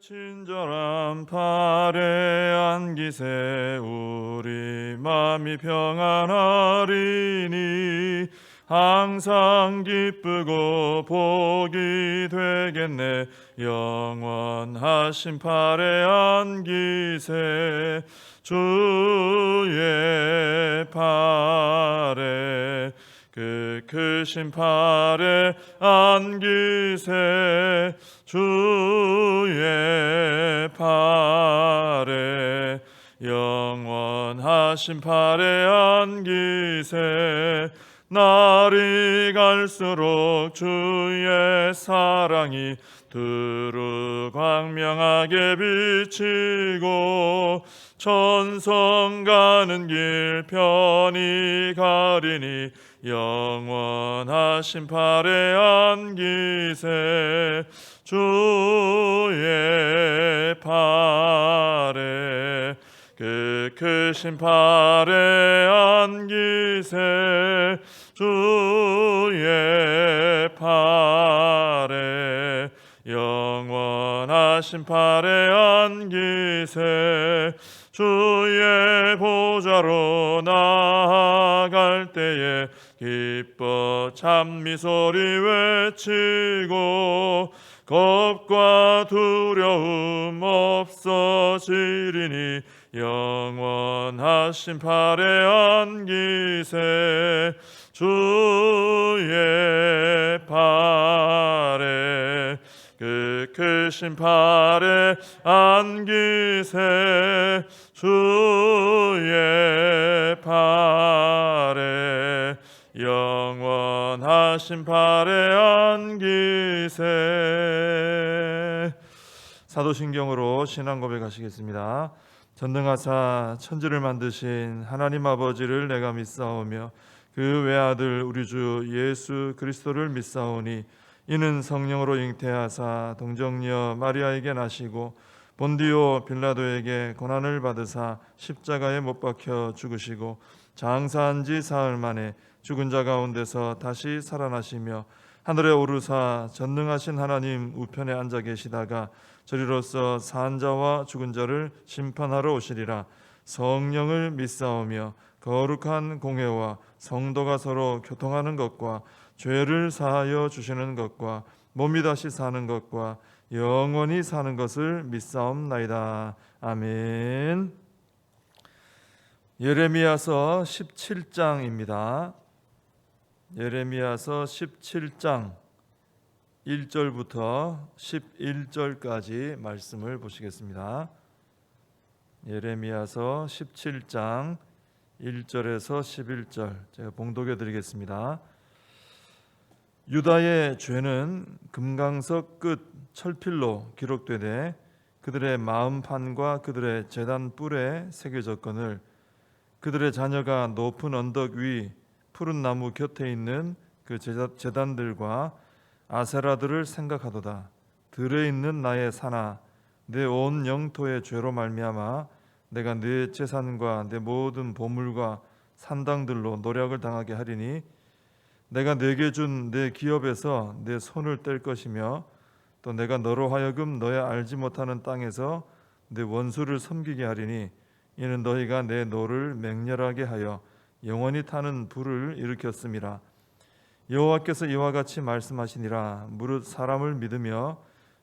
친절한 팔에 안기세 우리 맘이 평안하리니 항상 기쁘고 복이 되겠네. 영원하신 팔에 안기세 주의 팔에 그 크신 팔에 안기세 주의 팔에 영원하신 팔에 안기세 날이 갈수록 주의 사랑이 두루 광명하게 비치고 천성 가는 길 편히 가리니 영원하신 팔에 안기세 주의 팔에 그 크신 팔에 안기세 주의 팔에 영원하신 팔에 안기세 주의 보좌로 나아갈 때에 기뻐 찬미소리 외치고 겁과 두려움 없어지리니 영원하신 팔에 안기세 주의 팔에 그 크신 팔에 안기세 주의 팔에 영원하신 팔에 안기세. 사도신경으로 신앙 고백하시겠습니다. 전능하사 천지를 만드신 하나님 아버지를 내가 믿사오며 그 외아들 우리 주 예수 그리스도를 믿사오니 이는 성령으로 잉태하사 동정녀 마리아에게 나시고 본디오 빌라도에게 고난을 받으사 십자가에 못 박혀 죽으시고 장사한 지 사흘 만에 죽은 자 가운데서 다시 살아나시며 하늘에 오르사 전능하신 하나님 우편에 앉아 계시다가 저리로서 산 자와 죽은 자를 심판하러 오시리라. 성령을 믿사오며 거룩한 공회와 성도가 서로 교통하는 것과 죄를 사하여 주시는 것과 몸이 다시 사는 것과 영원히 사는 것을 믿사옵나이다. 아멘. 예레미야서 17장입니다. 예레미야서 17장 1절부터 11절까지 말씀을 보시겠습니다. 예레미야서 17장 1절에서 11절 제가 봉독해 드리겠습니다. 유다의 죄는 금강석 끝 철필로 기록되되 그들의 마음판과 그들의 제단 뿔에 새겨졌거늘 그들의 자녀가 높은 언덕 위 푸른 나무 곁에 있는 그 제단들과 아세라들을 생각하도다. 들에 있는 나의 산아, 내 온 영토의 죄로 말미암아 내가 네 재산과 내 모든 보물과 산당들로 노략을 당하게 하리니 내가 내게 준 내 기업에서 내 손을 뗄 것이며 또 내가 너로 하여금 너의 알지 못하는 땅에서 내 원수를 섬기게 하리니 이는 너희가 내 노를 맹렬하게 하여 영원히 타는 불을 일으켰음이라. 여호와께서 이와 같이 말씀하시니라. 무릇 사람을 믿으며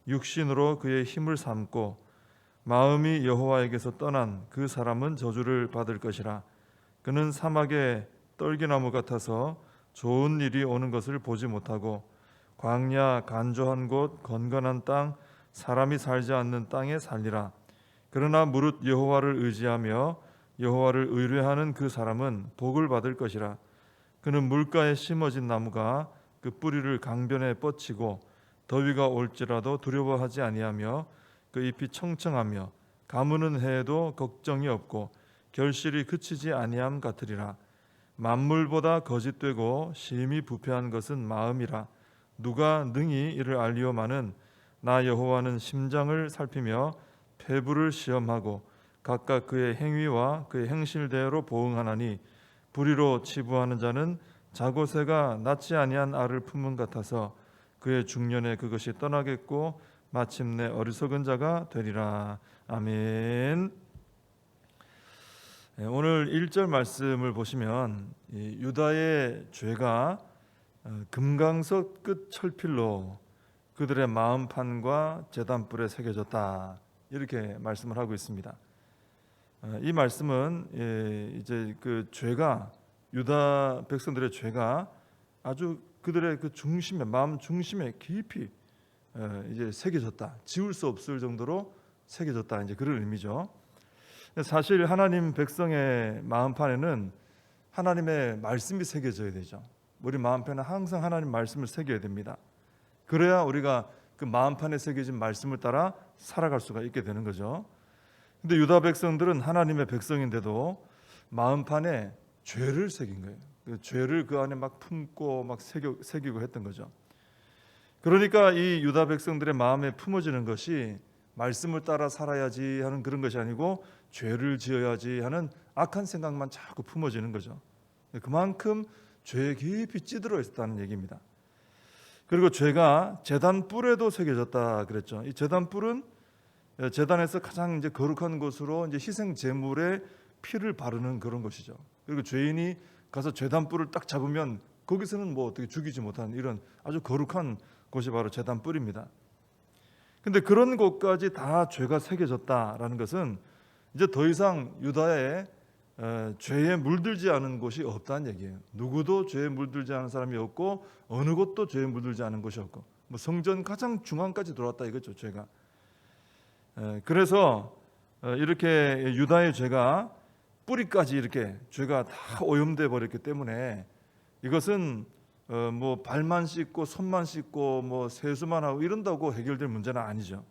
육신으로 그의 힘을 삼고 마음이 여호와에게서 떠난 그 사람은 저주를 받을 것이라. 그는 사막의 떨기나무 같아서 좋은 일이 오는 것을 보지 못하고 광야 간조한 곳 건건한 땅 사람이 살지 않는 땅에 살리라. 그러나 무릇 여호와를 의지하며 여호와를 의뢰하는 그 사람은 복을 받을 것이라. 그는 물가에 심어진 나무가 그 뿌리를 강변에 뻗치고 더위가 올지라도 두려워하지 아니하며 그 잎이 청청하며 가무는 해에도 걱정이 없고 결실이 그치지 아니함 같으리라. 만물보다 거짓되고 심히 부패한 것은 마음이라. 누가 능히 이를 알리오마는 나 여호와는 심장을 살피며 폐부를 시험하고 각각 그의 행위와 그의 행실대로 보응하나니 불의로 치부하는 자는 자고새가 낳지 아니한 알을 품은 같아서 그의 중년에 그것이 떠나겠고 마침내 어리석은 자가 되리라. 아멘. 오늘 1절 말씀을 보시면 유다의 죄가 금강석 끝 철필로 그들의 마음판과 제단불에 새겨졌다, 이렇게 말씀을 하고 있습니다. 이 말씀은 이제 그 죄가, 유다 백성들의 죄가 아주 그들의 그 중심에, 마음 중심에 깊이 이제 새겨졌다, 지울 수 없을 정도로 새겨졌다, 이제 그런 의미죠. 사실 하나님 백성의 마음판에는 하나님의 말씀이 새겨져야 되죠. 우리 마음판에 항상 하나님 말씀을 새겨야 됩니다. 그래야 우리가 그 마음판에 새겨진 말씀을 따라 살아갈 수가 있게 되는 거죠. 근데 유다 백성들은 하나님의 백성인데도 마음판에 죄를 새긴 거예요. 그 죄를 그 안에 막 품고 막 새기고 했던 거죠. 그러니까 이 유다 백성들의 마음에 품어지는 것이 말씀을 따라 살아야지 하는 그런 것이 아니고 죄를 지어야지 하는 악한 생각만 자꾸 품어지는 거죠. 그만큼 죄에 깊이 찌들어 있었다는 얘기입니다. 그리고 죄가 제단 뿔에도 새겨졌다 그랬죠. 이 제단 뿔은 제단에서 가장 이제 거룩한 곳으로 이제 희생 제물에 피를 바르는 그런 것이죠. 그리고 죄인이 가서 제단 뿔을 딱 잡으면 거기서는 뭐 어떻게 죽이지 못한 이런 아주 거룩한 곳이 바로 제단 뿔입니다. 근데 그런 곳까지 다 죄가 새겨졌다라는 것은 이제 더 이상 유다에 죄에 물들지 않은 곳이 없다는 얘기예요. 누구도 죄에 물들지 않은 사람이 없고 어느 곳도 죄에 물들지 않은 곳이 없고 뭐 성전 가장 중앙까지 들어왔다 이거죠, 죄가. 그래서 이렇게 유다의 죄가 뿌리까지 이렇게 죄가 다 오염돼 버렸기 때문에 이것은 뭐 발만 씻고 손만 씻고 뭐 세수만 하고 이런다고 해결될 문제는 아니죠.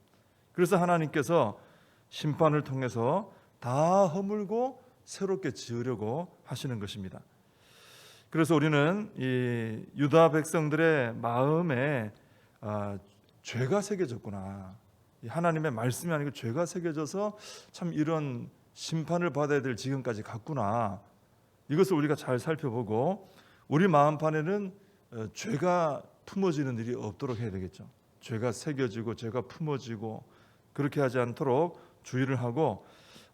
그래서 하나님께서 심판을 통해서 다 허물고 새롭게 지으려고 하시는 것입니다. 그래서 우리는 이 유다 백성들의 마음에 죄가 새겨졌구나, 하나님의 말씀이 아니고 죄가 새겨져서 참 이런 심판을 받아야 될 지경까지 갔구나, 이것을 우리가 잘 살펴보고 우리 마음판에는 죄가 품어지는 일이 없도록 해야 되겠죠. 죄가 새겨지고 죄가 품어지고 그렇게 하지 않도록 주의를 하고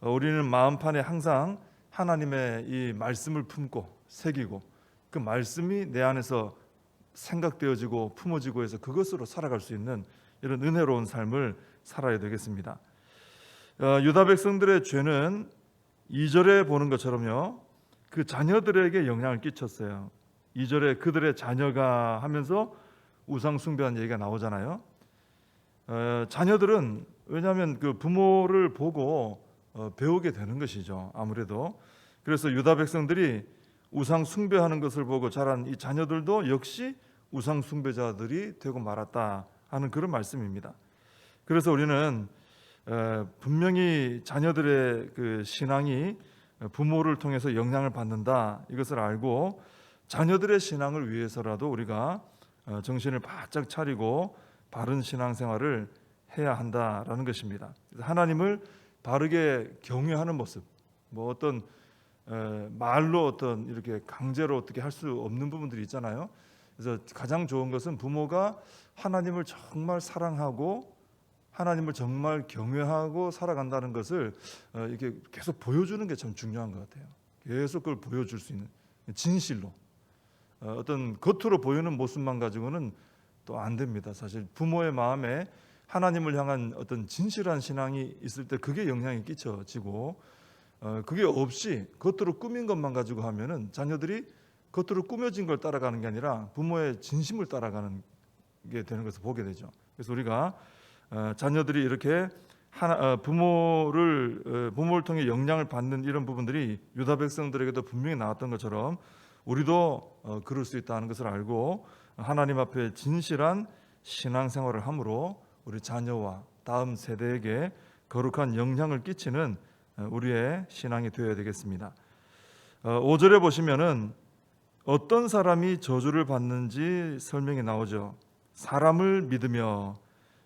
우리는 마음판에 항상 하나님의 이 말씀을 품고 새기고 그 말씀이 내 안에서 생각되어지고 품어지고 해서 그것으로 살아갈 수 있는 이런 은혜로운 삶을 살아야 되겠습니다. 유다 백성들의 죄는 2절에 보는 것처럼요, 그 자녀들에게 영향을 끼쳤어요. 2절에 그들의 자녀가 하면서 우상 숭배한 얘기가 나오잖아요. 자녀들은 왜냐하면 그 부모를 보고 배우게 되는 것이죠, 아무래도. 그래서 유다 백성들이 우상 숭배하는 것을 보고 자란 이 자녀들도 역시 우상 숭배자들이 되고 말았다 하는 그런 말씀입니다. 그래서 우리는 분명히 자녀들의 그 신앙이 부모를 통해서 영향을 받는다, 이것을 알고 자녀들의 신앙을 위해서라도 우리가 정신을 바짝 차리고 바른 신앙생활을 해야 한다라는 것입니다. 하나님을 바르게 경외하는 모습, 뭐 어떤 말로 어떤 이렇게 강제로 어떻게 할 수 없는 부분들이 있잖아요. 그래서 가장 좋은 것은 부모가 하나님을 정말 사랑하고 하나님을 정말 경외하고 살아간다는 것을 이렇게 계속 보여주는 게 참 중요한 것 같아요. 계속 그걸 보여줄 수 있는, 진실로. 어떤 겉으로 보이는 모습만 가지고는 또 안 됩니다. 사실 부모의 마음에 하나님을 향한 어떤 진실한 신앙이 있을 때 그게 영향이 끼쳐지고 그게 없이 겉으로 꾸민 것만 가지고 하면은 자녀들이 겉으로 꾸며진 걸 따라가는 게 아니라 부모의 진심을 따라가는 게 되는 것을 보게 되죠. 그래서 우리가 자녀들이 이렇게 부모를 통해 영향을 받는 이런 부분들이 유다 백성들에게도 분명히 나왔던 것처럼 우리도 그럴 수 있다는 것을 알고 하나님 앞에 진실한 신앙생활을 함으로 우리 자녀와 다음 세대에게 거룩한 영향을 끼치는 우리의 신앙이 되어야 되겠습니다. 5절에 보시면은 어떤 사람이 저주를 받는지 설명이 나오죠. 사람을 믿으며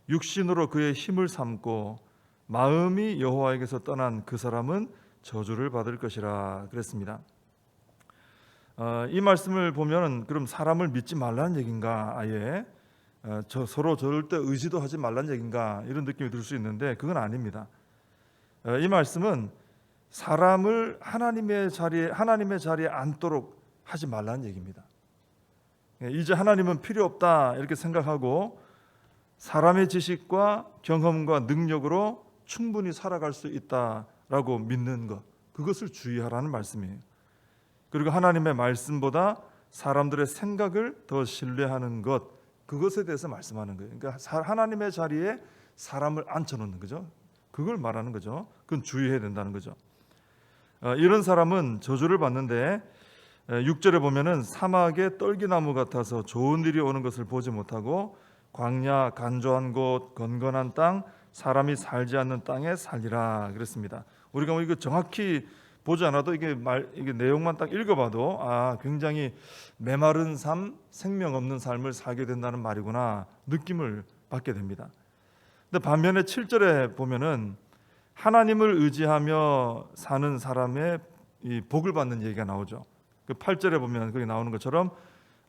육신으로 그의 힘을 삼고 마음이 여호와에게서 떠난 그 사람은 저주를 받을 것이라 그랬습니다. 이 말씀을 보면 그럼 사람을 믿지 말라는 얘기인가? 아예 서로 절대 의지도 하지 말란 얘기인가 이런 느낌이 들 수 있는데 그건 아닙니다. 이 말씀은 사람을 하나님의 자리에 앉도록 하지 말라는 얘기입니다. 이제 하나님은 필요 없다 이렇게 생각하고 사람의 지식과 경험과 능력으로 충분히 살아갈 수 있다라고 믿는 것, 그것을 주의하라는 말씀이에요. 그리고 하나님의 말씀보다 사람들의 생각을 더 신뢰하는 것, 그것에 대해서 말씀하는 거예요. 그러니까 하나님의 자리에 사람을 앉혀놓는 거죠. 그걸 말하는 거죠. 그건 주의해야 된다는 거죠. 이런 사람은 저주를 받는데 6절에 보면은 사막의 떨기나무 같아서 좋은 일이 오는 것을 보지 못하고 광야, 간조한 곳, 건건한 땅, 사람이 살지 않는 땅에 살리라 그랬습니다. 우리가 뭐 이거 정확히 보지 않아도 이게 내용만 딱 읽어봐도 굉장히 메마른 삶, 생명 없는 삶을 살게 된다는 말이구나 느낌을 받게 됩니다. 근데 반면에 7절에 보면은 하나님을 의지하며 사는 사람의 이 복을 받는 얘기가 나오죠. 그 8절에 보면 거기 나오는 것처럼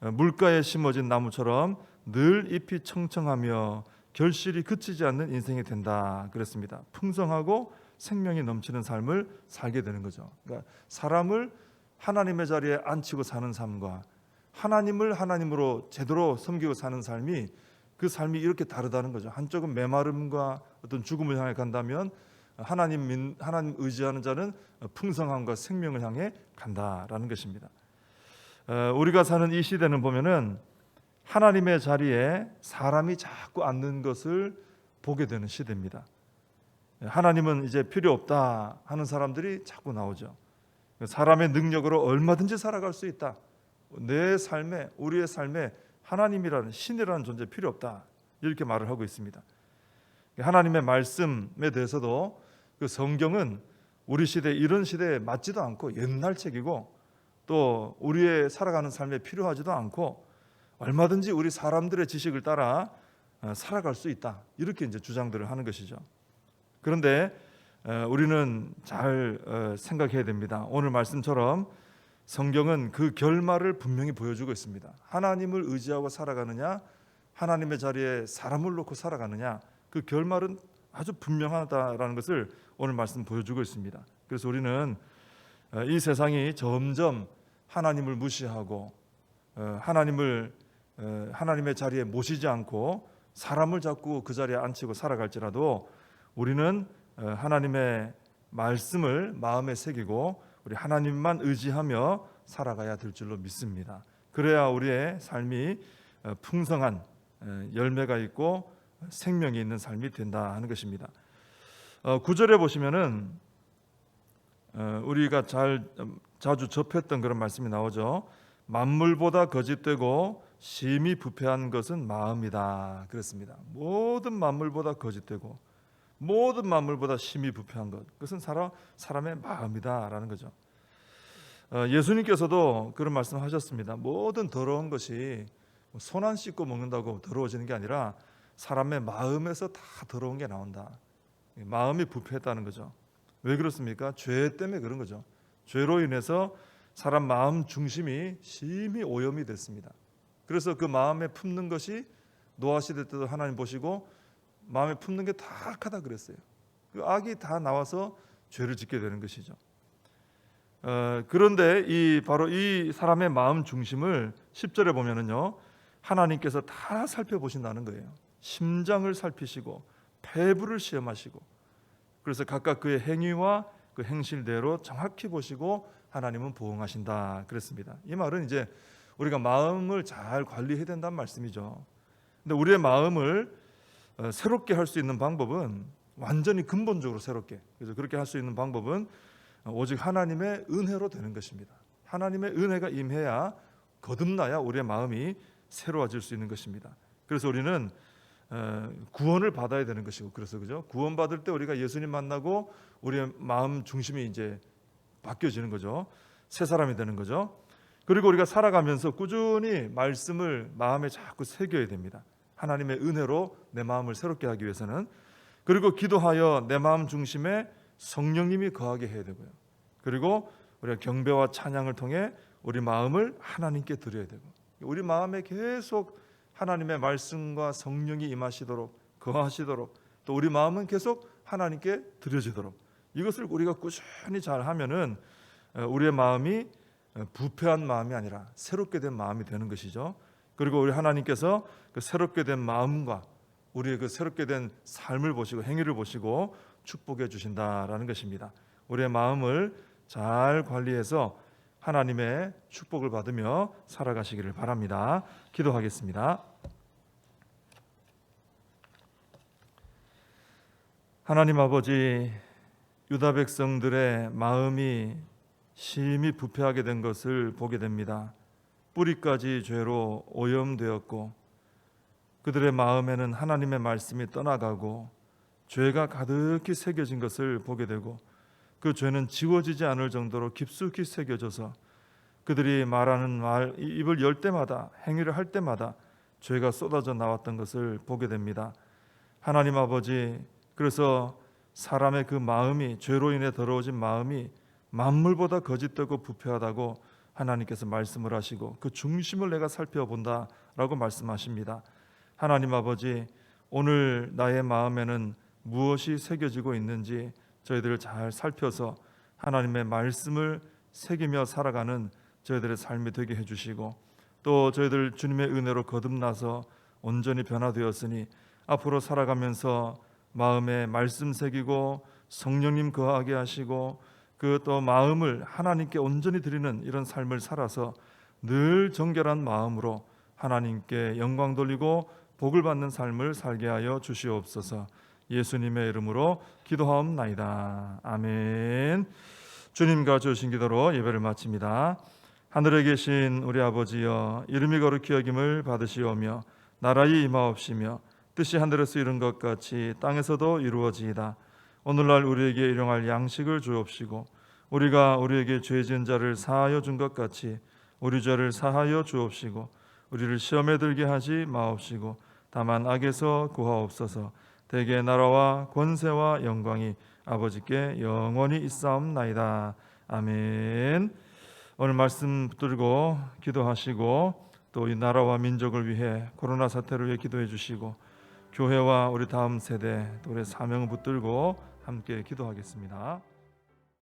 물가에 심어진 나무처럼 늘 잎이 청청하며 결실이 그치지 않는 인생이 된다 그랬습니다. 풍성하고 생명이 넘치는 삶을 살게 되는 거죠. 그러니까 사람을 하나님의 자리에 앉히고 사는 삶과 하나님을 하나님으로 제대로 섬기고 사는 삶이, 그 삶이 이렇게 다르다는 거죠. 한쪽은 메마름과 어떤 죽음을 향해 간다면 하나님 의지하는 자는 풍성함과 생명을 향해 간다라는 것입니다. 우리가 사는 이 시대는 보면은 하나님의 자리에 사람이 자꾸 앉는 것을 보게 되는 시대입니다. 하나님은 이제 필요 없다 하는 사람들이 자꾸 나오죠. 사람의 능력으로 얼마든지 살아갈 수 있다. 내 삶에, 우리의 삶에 하나님이라는 신이라는 존재 필요 없다. 이렇게 말을 하고 있습니다. 하나님의 말씀에 대해서도 그 성경은 우리 시대, 이런 시대에 맞지도 않고 옛날 책이고 또 우리의 살아가는 삶에 필요하지도 않고 얼마든지 우리 사람들의 지식을 따라 살아갈 수 있다. 이렇게 이제 주장들을 하는 것이죠. 그런데 우리는 잘 생각해야 됩니다. 오늘 말씀처럼 성경은 그 결말을 분명히 보여주고 있습니다. 하나님을 의지하고 살아가느냐, 하나님의 자리에 사람을 놓고 살아가느냐, 그 결말은 아주 분명하다라는 것을 오늘 말씀 보여주고 있습니다. 그래서 우리는 이 세상이 점점 하나님을 무시하고 하나님의 자리에 모시지 않고 사람을 자꾸 그 자리에 앉히고 살아갈지라도 우리는 하나님의 말씀을 마음에 새기고 우리 하나님만 의지하며 살아가야 될 줄로 믿습니다. 그래야 우리의 삶이 풍성한 열매가 있고 생명이 있는 삶이 된다 하는 것입니다. 9절에 보시면은 우리가 자주 접했던 그런 말씀이 나오죠. 만물보다 거짓되고 심히 부패한 것은 마음이다 그랬습니다. 모든 만물보다 거짓되고 모든 만물보다 심히 부패한 것, 그것은 사람의 마음이다라는 거죠. 예수님께서도 그런 말씀하셨습니다. 모든 더러운 것이 손 안 씻고 먹는다고 더러워지는 게 아니라 사람의 마음에서 다 더러운 게 나온다. 마음이 부패했다는 거죠. 왜 그렇습니까? 죄 때문에 그런 거죠. 죄로 인해서 사람 마음 중심이 심히 오염이 됐습니다. 그래서 그 마음에 품는 것이 노아 시대 때도 하나님 보시고 마음에 품는 게 다 악하다 그랬어요. 그 악이 다 나와서 죄를 짓게 되는 것이죠. 그런데 바로 이 사람의 마음 중심을 10절에 보면은요, 하나님께서 다 살펴보신다는 거예요. 심장을 살피시고 폐부를 시험하시고, 그래서 각각 그의 행위와 그 행실대로 정확히 보시고 하나님은 보응하신다 그랬습니다. 이 말은 이제 우리가 마음을 잘 관리해야 된다는 말씀이죠. 근데 우리의 마음을 새롭게 할 수 있는 방법은 완전히 근본적으로 새롭게, 그래서 그렇게 할 수 있는 방법은 오직 하나님의 은혜로 되는 것입니다. 하나님의 은혜가 임해야, 거듭나야 우리의 마음이 새로워질 수 있는 것입니다. 그래서 우리는 구원을 받아야 되는 것이고, 그래서 그죠? 구원 받을 때 우리가 예수님 만나고 우리의 마음 중심이 이제 바뀌어지는 거죠. 새 사람이 되는 거죠. 그리고 우리가 살아가면서 꾸준히 말씀을 마음에 자꾸 새겨야 됩니다. 하나님의 은혜로 내 마음을 새롭게 하기 위해서는. 그리고 기도하여 내 마음 중심에 성령님이 거하게 해야 되고요. 그리고 우리가 경배와 찬양을 통해 우리 마음을 하나님께 드려야 되고, 우리 마음에 계속 하나님의 말씀과 성령이 임하시도록, 거하시도록, 또 우리 마음은 계속 하나님께 드려지도록, 이것을 우리가 꾸준히 잘 하면은 우리의 마음이 부패한 마음이 아니라 새롭게 된 마음이 되는 것이죠. 그리고 우리 하나님께서 그 새롭게 된 마음과 우리의 그 새롭게 된 삶을 보시고 행위를 보시고 축복해 주신다라는 것입니다. 우리의 마음을 잘 관리해서 하나님의 축복을 받으며 살아가시기를 바랍니다. 기도하겠습니다. 하나님 아버지, 유다 백성들의 마음이 심히 부패하게 된 것을 보게 됩니다. 뿌리까지 죄로 오염되었고 그들의 마음에는 하나님의 말씀이 떠나가고 죄가 가득히 새겨진 것을 보게 되고, 그 죄는 지워지지 않을 정도로 깊숙이 새겨져서 그들이 말하는 말, 입을 열 때마다, 행위를 할 때마다 죄가 쏟아져 나왔던 것을 보게 됩니다. 하나님 아버지, 그래서 사람의 그 마음이, 죄로 인해 더러워진 마음이 만물보다 거짓되고 부패하다고 하나님께서 말씀을 하시고, 그 중심을 내가 살펴본다라고 말씀하십니다. 하나님 아버지, 오늘 나의 마음에는 무엇이 새겨지고 있는지 저희들을 잘 살펴서 하나님의 말씀을 새기며 살아가는 저희들의 삶이 되게 해주시고, 또 저희들 주님의 은혜로 거듭나서 온전히 변화되었으니 앞으로 살아가면서 마음에 말씀 새기고 성령님 거하게 하시고, 그 또 마음을 하나님께 온전히 드리는 이런 삶을 살아서 늘 정결한 마음으로 하나님께 영광 돌리고 복을 받는 삶을 살게 하여 주시옵소서. 예수님의 이름으로 기도하옵나이다. 아멘. 주님과 주신 기도로 예배를 마칩니다. 하늘에 계신 우리 아버지여, 이름이 거룩히 여김을 받으시오며 나라의 임하옵시며 뜻이 하늘에서 이룬 것 같이 땅에서도 이루어지이다. 오늘날 우리에게 일용할 양식을 주옵시고, 우리가 우리에게 죄 지은 자를 사하여 준 것 같이 우리 죄를 사하여 주옵시고, 우리를 시험에 들게 하지 마옵시고 다만 악에서 구하옵소서. 대개 나라와 권세와 영광이 아버지께 영원히 있사옵나이다. 아멘. 오늘 말씀 붙들고 기도하시고, 또 이 나라와 민족을 위해, 코로나 사태를 위해 기도해 주시고, 교회와 우리 다음 세대, 또 우리의 사명을 붙들고 함께 기도하겠습니다.